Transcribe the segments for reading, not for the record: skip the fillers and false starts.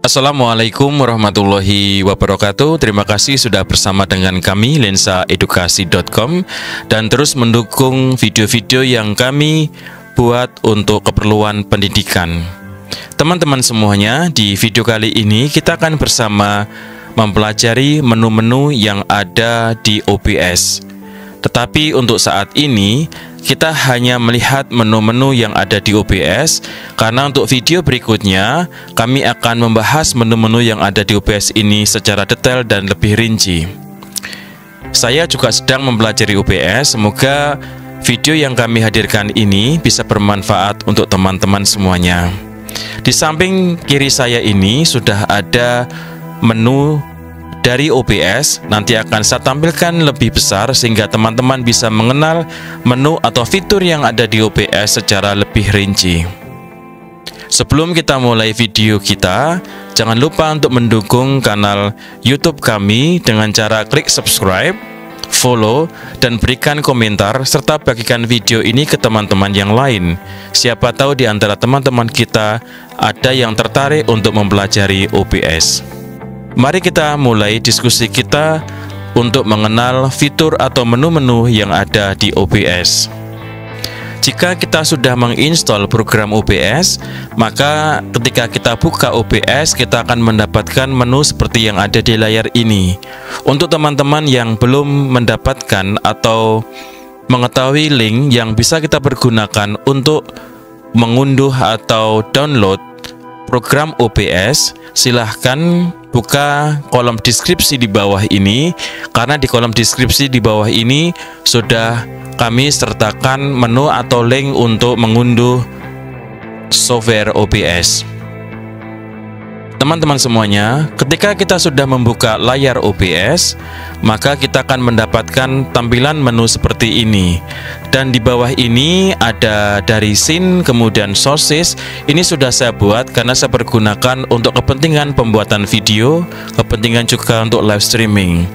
Assalamualaikum warahmatullahi wabarakatuh. Terima kasih sudah bersama dengan kami lensaedukasi.com dan terus mendukung video-video yang kami buat untuk keperluan pendidikan. Teman-teman semuanya, di video kali ini kita akan bersama mempelajari menu-menu yang ada di OBS. Tetapi untuk saat ini kita hanya melihat menu-menu yang ada di OBS, karena untuk video berikutnya kami akan membahas menu-menu yang ada di OBS ini secara detail dan lebih rinci. Saya juga sedang mempelajari OBS, semoga video yang kami hadirkan ini bisa bermanfaat untuk teman-teman semuanya. Di samping kiri saya ini sudah ada menu dari OBS, nanti akan saya tampilkan lebih besar sehingga teman-teman bisa mengenal menu atau fitur yang ada di OBS secara lebih rinci. Sebelum kita mulai video kita, jangan lupa untuk mendukung kanal YouTube kami dengan cara klik subscribe, follow, dan berikan komentar serta bagikan video ini ke teman-teman yang lain. Siapa tahu di antara teman-teman kita ada yang tertarik untuk mempelajari OBS. Mari kita mulai diskusi kita untuk mengenal fitur atau menu-menu yang ada di OBS. Jika kita sudah menginstall program OBS, maka ketika kita buka OBS, kita akan mendapatkan menu seperti yang ada di layar ini. Untuk teman-teman yang belum mendapatkan atau mengetahui link yang bisa kita pergunakan untuk mengunduh atau download program OBS, silahkan buka kolom deskripsi di bawah ini, karena di kolom deskripsi di bawah ini sudah kami sertakan menu atau link untuk mengunduh software OBS. Teman-teman semuanya, ketika kita sudah membuka layar OBS, maka kita akan mendapatkan tampilan menu seperti ini. Dan di bawah ini ada dari scene, kemudian sources. Ini sudah saya buat karena saya pergunakan untuk kepentingan pembuatan video, kepentingan juga untuk live streaming.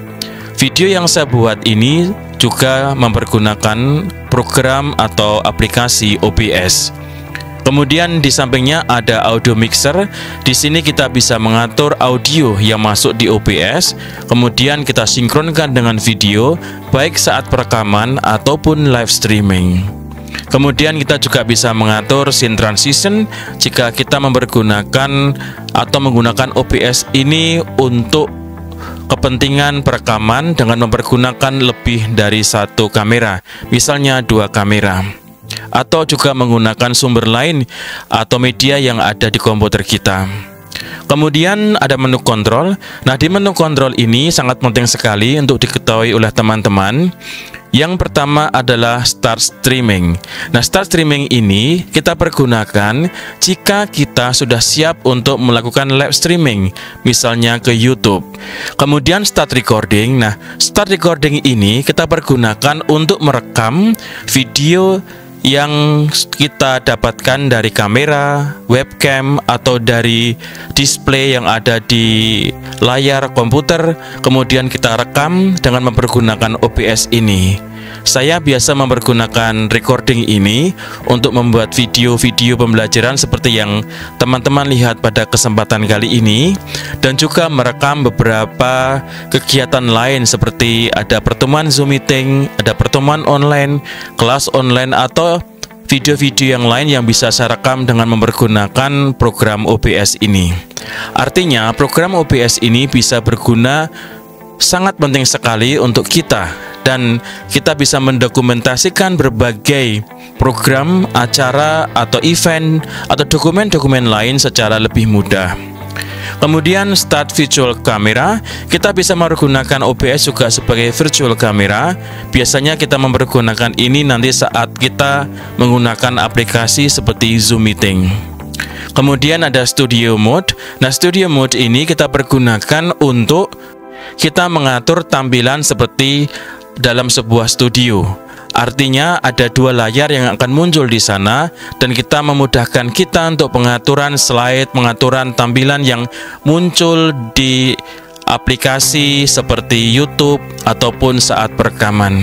Video yang saya buat ini juga mempergunakan program atau aplikasi OBS. Kemudian di sampingnya ada audio mixer. Di sini kita bisa mengatur audio yang masuk di OBS, kemudian kita sinkronkan dengan video baik saat perekaman ataupun live streaming. Kemudian kita juga bisa mengatur scene transition jika kita mempergunakan atau menggunakan OBS ini untuk kepentingan perekaman dengan mempergunakan lebih dari satu kamera, misalnya 2 kamera. Atau juga menggunakan sumber lain atau media yang ada di komputer kita. Kemudian ada menu kontrol. Nah, di menu kontrol ini sangat penting sekali untuk diketahui oleh teman-teman. Yang pertama adalah start streaming. Nah, start streaming ini kita pergunakan jika kita sudah siap untuk melakukan live streaming, misalnya ke YouTube. Kemudian start recording. Nah, start recording ini kita pergunakan untuk merekam video yang kita dapatkan dari kamera, webcam, atau dari display yang ada di layar komputer, kemudian kita rekam dengan mempergunakan OBS ini. Saya biasa mempergunakan recording ini untuk membuat video-video pembelajaran seperti yang teman-teman lihat pada kesempatan kali ini, dan juga merekam beberapa kegiatan lain seperti ada pertemuan Zoom meeting, ada pertemuan online, kelas online, atau video-video yang lain yang bisa saya rekam dengan mempergunakan program OBS ini. Artinya program OBS ini bisa berguna sangat penting sekali untuk kita, dan kita bisa mendokumentasikan berbagai program, acara, atau event, atau dokumen-dokumen lain secara lebih mudah. Kemudian start virtual camera, kita bisa menggunakan OBS juga sebagai virtual camera. Biasanya kita mempergunakan ini nanti saat kita menggunakan aplikasi seperti Zoom meeting. Kemudian ada studio mode. Nah, studio mode ini kita pergunakan untuk kita mengatur tampilan seperti dalam sebuah studio. Artinya ada 2 layar yang akan muncul di sana, dan kita memudahkan kita untuk pengaturan slide, pengaturan tampilan yang muncul di aplikasi seperti YouTube ataupun saat perekaman.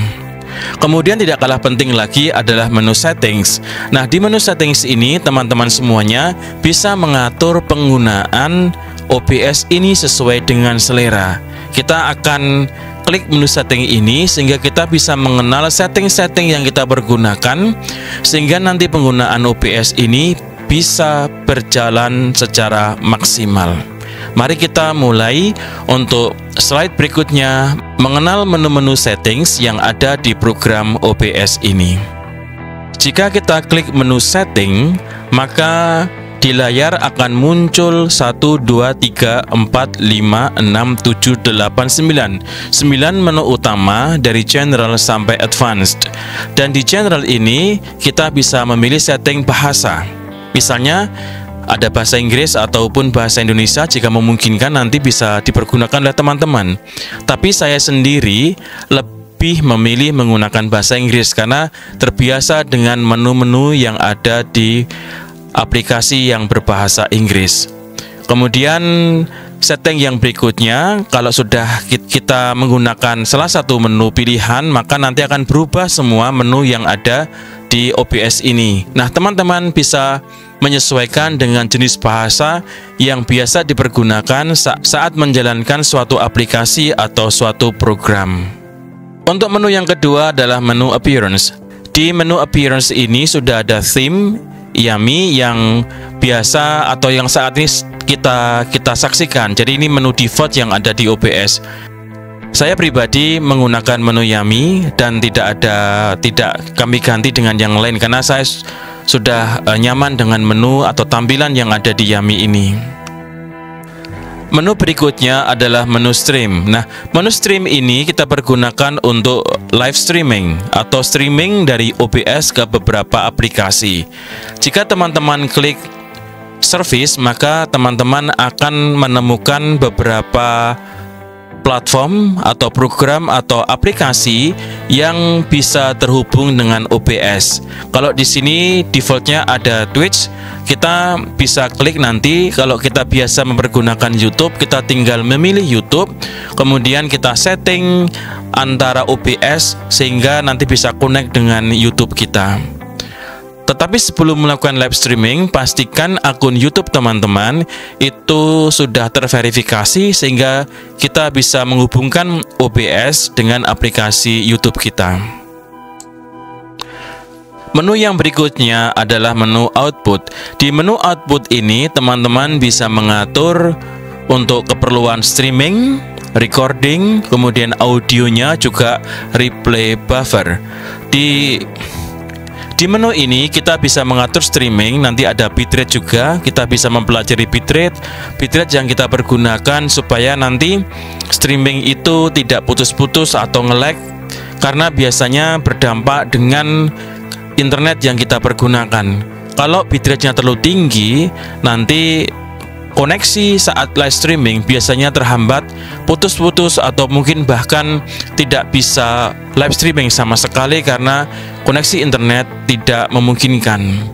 Kemudian tidak kalah penting lagi adalah menu settings. Nah, di menu settings ini teman-teman semuanya bisa mengatur penggunaan OBS ini sesuai dengan selera. Kita akan klik menu setting ini sehingga kita bisa mengenal setting-setting yang kita pergunakan, sehingga nanti penggunaan OBS ini bisa berjalan secara maksimal. Mari kita mulai. Untuk slide berikutnya, mengenal menu-menu settings yang ada di program OBS ini. Jika kita klik menu setting, maka di layar akan muncul 1, 2, 3, 4, 5, 6, 7, 8, 9 menu utama dari general sampai advanced. Dan di general ini kita bisa memilih setting bahasa. Misalnya ada bahasa Inggris ataupun bahasa Indonesia, jika memungkinkan nanti bisa dipergunakan oleh teman-teman. Tapi saya sendiri lebih memilih menggunakan bahasa Inggris karena terbiasa dengan menu-menu yang ada di aplikasi yang berbahasa Inggris. Kemudian setting yang berikutnya, kalau sudah kita menggunakan salah satu menu pilihan, maka nanti akan berubah semua menu yang ada di OBS ini. Nah, teman-teman bisa menyesuaikan dengan jenis bahasa yang biasa dipergunakan saat menjalankan suatu aplikasi atau suatu program. Untuk menu yang kedua adalah menu appearance. Di menu appearance ini sudah ada theme Yummy yang biasa atau yang saat ini kita saksikan. Jadi ini menu default yang ada di OBS. Saya pribadi menggunakan menu Yummy dan tidak kami ganti dengan yang lain karena saya sudah nyaman dengan menu atau tampilan yang ada di Yummy ini. Menu berikutnya adalah menu stream. Nah, menu stream ini kita pergunakan untuk live streaming atau streaming dari OBS ke beberapa aplikasi. Jika teman-teman klik service, maka teman-teman akan menemukan beberapa platform atau program atau aplikasi yang bisa terhubung dengan OBS. Kalau di sini defaultnya ada Twitch, kita bisa klik nanti. Kalau kita biasa mempergunakan YouTube, kita tinggal memilih YouTube, kemudian kita setting antara OBS sehingga nanti bisa connect dengan YouTube kita. Tetapi sebelum melakukan live streaming, pastikan akun YouTube teman-teman itu sudah terverifikasi sehingga kita bisa menghubungkan OBS dengan aplikasi YouTube kita. Menu yang berikutnya adalah menu output. Di menu output ini teman-teman bisa mengatur untuk keperluan streaming, recording, kemudian audionya juga replay buffer. Di menu ini kita bisa mengatur streaming, nanti ada bitrate juga, kita bisa mempelajari bitrate yang kita pergunakan supaya nanti streaming itu tidak putus-putus atau nge-lag, karena biasanya berdampak dengan internet yang kita pergunakan. Kalau bitrate-nya terlalu tinggi, nanti koneksi saat live streaming biasanya terhambat, putus-putus, atau mungkin bahkan tidak bisa live streaming sama sekali karena koneksi internet tidak memungkinkan.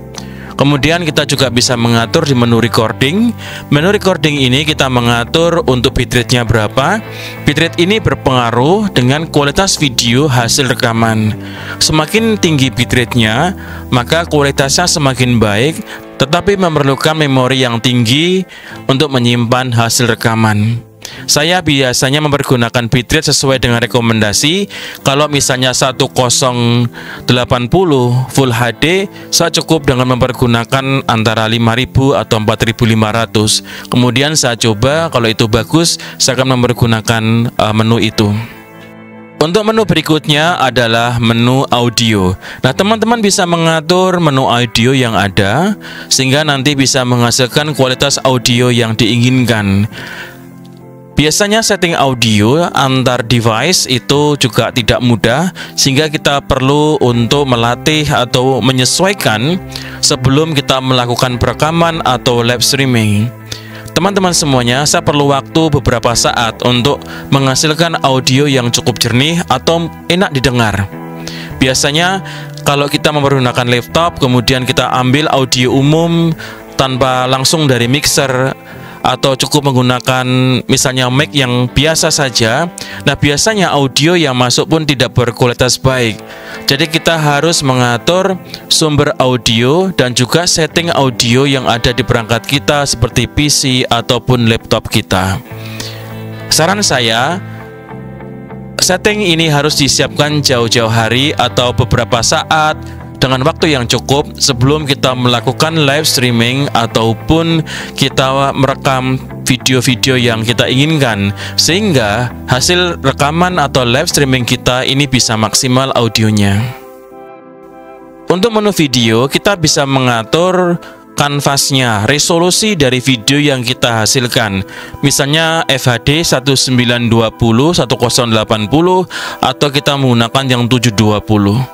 Kemudian kita juga bisa mengatur di menu recording. Menu recording ini kita mengatur untuk bitrate-nya berapa. Bitrate ini berpengaruh dengan kualitas video hasil rekaman. Semakin tinggi bitrate-nya, maka kualitasnya semakin baik, tetapi memerlukan memori yang tinggi untuk menyimpan hasil rekaman. Saya biasanya mempergunakan bitrate sesuai dengan rekomendasi. Kalau misalnya 1080 Full HD, saya cukup dengan mempergunakan antara 5000 atau 4500. Kemudian saya coba, kalau itu bagus, saya akan mempergunakan menu itu. Untuk menu berikutnya adalah menu audio. Nah, teman-teman bisa mengatur menu audio yang ada sehingga nanti bisa menghasilkan kualitas audio yang diinginkan. Biasanya setting audio antar device itu juga tidak mudah, sehingga kita perlu untuk melatih atau menyesuaikan sebelum kita melakukan perekaman atau live streaming. Teman-teman semuanya, saya perlu waktu beberapa saat untuk menghasilkan audio yang cukup jernih atau enak didengar. Biasanya kalau kita menggunakan laptop, kemudian kita ambil audio umum tanpa langsung dari mixer atau cukup menggunakan misalnya mic yang biasa saja, nah biasanya audio yang masuk pun tidak berkualitas baik. Jadi kita harus mengatur sumber audio dan juga setting audio yang ada di perangkat kita seperti PC ataupun laptop kita. Saran saya, setting ini harus disiapkan jauh-jauh hari atau beberapa saat dengan waktu yang cukup sebelum kita melakukan live streaming ataupun kita merekam video-video yang kita inginkan, sehingga hasil rekaman atau live streaming kita ini bisa maksimal audionya. Untuk menu video, kita bisa mengatur kanvasnya, resolusi dari video yang kita hasilkan, misalnya FHD 1920, 1080 atau kita menggunakan yang 720.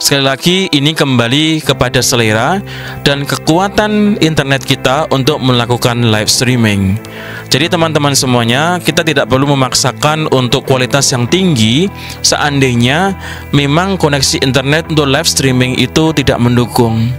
Sekali lagi, ini kembali kepada selera dan kekuatan internet kita untuk melakukan live streaming. Jadi teman-teman semuanya, kita tidak perlu memaksakan untuk kualitas yang tinggi seandainya memang koneksi internet untuk live streaming itu tidak mendukung.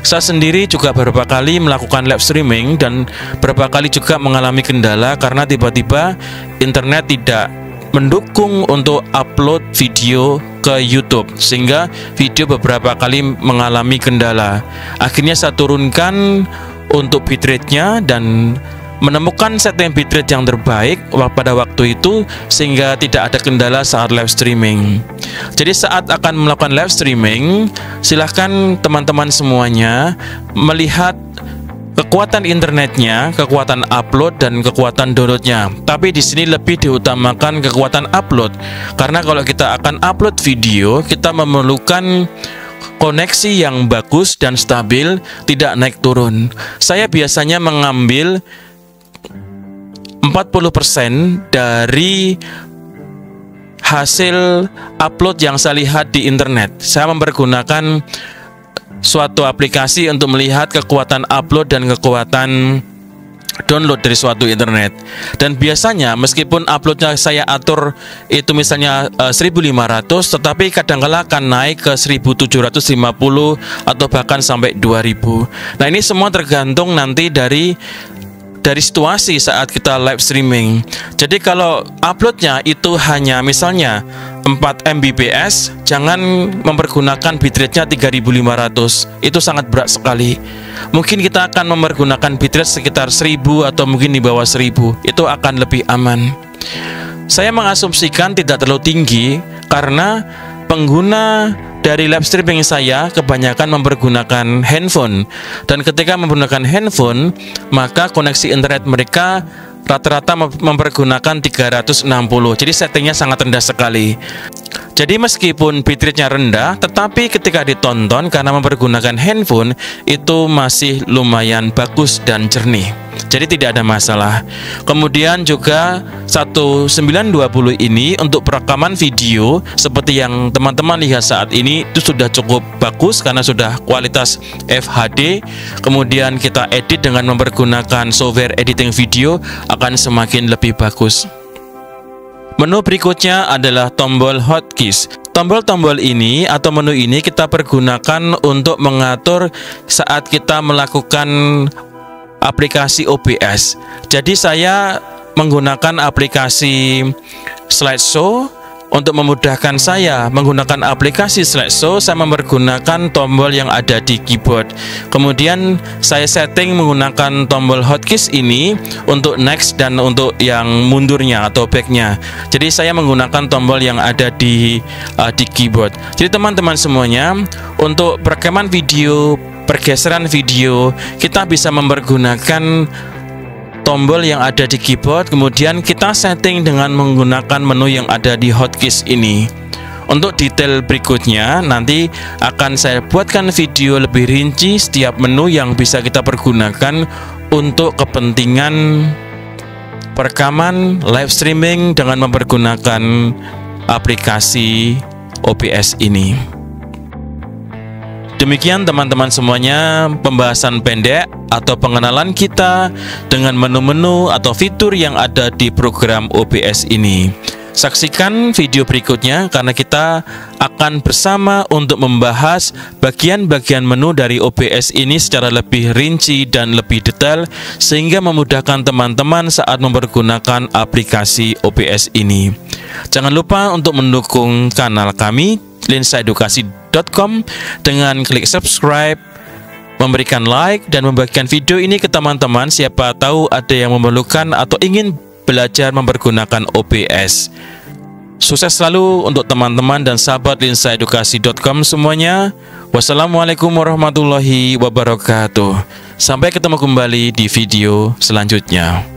Saya sendiri juga beberapa kali melakukan live streaming dan beberapa kali juga mengalami kendala karena tiba-tiba internet tidak mendukung untuk upload video ke YouTube, sehingga video beberapa kali mengalami kendala. Akhirnya saya turunkan untuk bitrate-nya dan menemukan setting bitrate yang terbaik pada waktu itu sehingga tidak ada kendala saat live streaming. Jadi saat akan melakukan live streaming, silahkan teman-teman semuanya melihat kekuatan internetnya, kekuatan upload dan kekuatan downloadnya. Tapi di sini lebih diutamakan kekuatan upload, karena kalau kita akan upload video, kita memerlukan koneksi yang bagus dan stabil, tidak naik turun. Saya biasanya mengambil 40% dari hasil upload yang saya lihat di internet. Saya mempergunakan suatu aplikasi untuk melihat kekuatan upload dan kekuatan download dari suatu internet. Dan biasanya meskipun uploadnya saya atur itu misalnya 1500, tetapi kadang-kala akan naik ke 1750 atau bahkan sampai 2000. Nah, ini semua tergantung nanti dari situasi saat kita live streaming. Jadi kalau uploadnya itu hanya misalnya 4 Mbps, jangan mempergunakan bitrate-nya 3500. Itu sangat berat sekali. Mungkin kita akan mempergunakan bitrate sekitar 1000 atau mungkin di bawah 1000. Itu akan lebih aman. Saya mengasumsikan tidak terlalu tinggi karena pengguna dari live streaming saya kebanyakan mempergunakan handphone, dan ketika menggunakan handphone maka koneksi internet mereka rata-rata mempergunakan 360. Jadi settingnya sangat rendah sekali. Jadi meskipun bitrate-nya rendah, tetapi ketika ditonton karena mempergunakan handphone itu masih lumayan bagus dan jernih. Jadi tidak ada masalah. Kemudian juga 1920 ini untuk perekaman video seperti yang teman-teman lihat saat ini itu sudah cukup bagus karena sudah kualitas FHD. Kemudian kita edit dengan mempergunakan software editing video akan semakin lebih bagus. Menu berikutnya adalah tombol hotkeys. Tombol-tombol ini atau menu ini kita pergunakan untuk mengatur saat kita melakukan aplikasi OBS. Jadi saya menggunakan aplikasi Slideshow. Untuk memudahkan saya menggunakan aplikasi Slideshow, saya mempergunakan tombol yang ada di keyboard. Kemudian saya setting menggunakan tombol hotkeys ini untuk next dan untuk yang mundurnya atau backnya. Jadi saya menggunakan tombol yang ada di keyboard. Jadi teman-teman semuanya, untuk perekaman video, pergeseran video, kita bisa mempergunakan tombol yang ada di keyboard, kemudian kita setting dengan menggunakan menu yang ada di hotkeys ini. Untuk detail berikutnya nanti akan saya buatkan video lebih rinci setiap menu yang bisa kita pergunakan untuk kepentingan perekaman live streaming dengan mempergunakan aplikasi OBS ini. Demikian teman-teman semuanya, pembahasan pendek atau pengenalan kita dengan menu-menu atau fitur yang ada di program OBS ini. Saksikan video berikutnya karena kita akan bersama untuk membahas bagian-bagian menu dari OBS ini secara lebih rinci dan lebih detail sehingga memudahkan teman-teman saat mempergunakan aplikasi OBS ini. Jangan lupa untuk mendukung kanal kami lensaedukasi.com dengan klik subscribe, memberikan like, dan membagikan video ini ke teman-teman. Siapa tahu ada yang memerlukan atau ingin belajar mempergunakan OBS. Sukses selalu untuk teman-teman dan sahabat lensaedukasi.com semuanya. Wassalamualaikum warahmatullahi wabarakatuh. Sampai ketemu kembali di video selanjutnya.